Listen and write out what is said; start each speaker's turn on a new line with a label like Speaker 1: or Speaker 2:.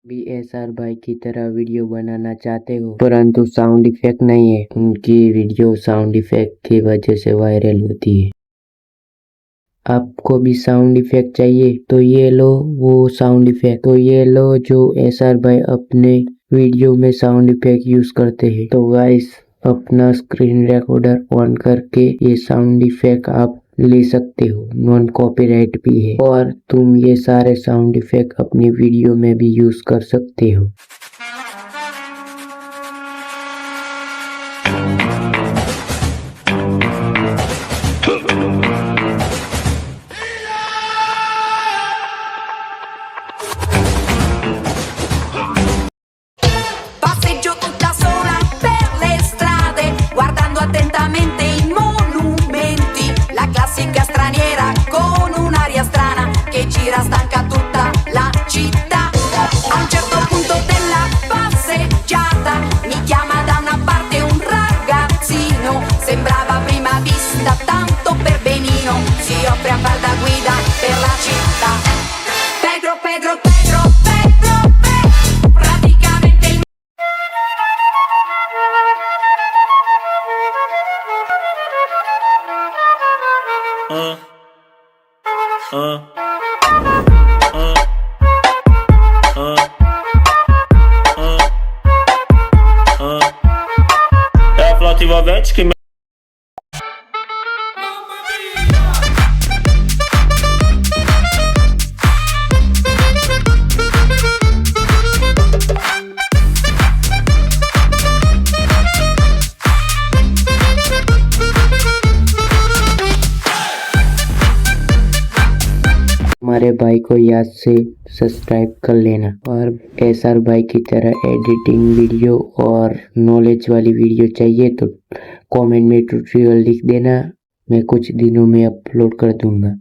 Speaker 1: भी एसआर भाई की तरह वीडियो बनाना चाहते हो परंतु साउंड इफेक्ट नहीं है, उनकी वीडियो साउंड इफेक्ट की वजह से वायरल होती है। आपको भी साउंड इफेक्ट चाहिए तो ये लो वो साउंड इफेक्ट, तो ये लो जो एसआर भाई अपने वीडियो में साउंड इफेक्ट यूज करते हैं। तो गाइस अपना स्क्रीन रिकॉर्डर ऑन करके ये साउंड इफेक्ट आप ले सकते हो, नॉन कॉपीराइट भी है और तुम ये सारे साउंड इफेक्ट अपनी वीडियो में भी यूज कर सकते हो।
Speaker 2: Passeggio tutta sola per le strade, guardando attentamente i monumenti, la classica straniera con un'aria strana che gira stanca tutta la città. A un certo punto della passeggiata mi chiama da una parte un ragazzino, sembrava a prima vista tanto per benino, si offre a far da guida per la città. Pedro, Pedro, Pedro, Pedro, Pedro, praticamente il
Speaker 3: É a flauta envolvente que
Speaker 1: हमारे भाई को याद से subscribe कर लेना और SR भाई की तरह एडिटिंग वीडियो और नॉलेज वाली वीडियो चाहिए तो कमेंट में ट्यूटोरियल लिख देना, मैं कुछ दिनों में अपलोड कर दूंगा।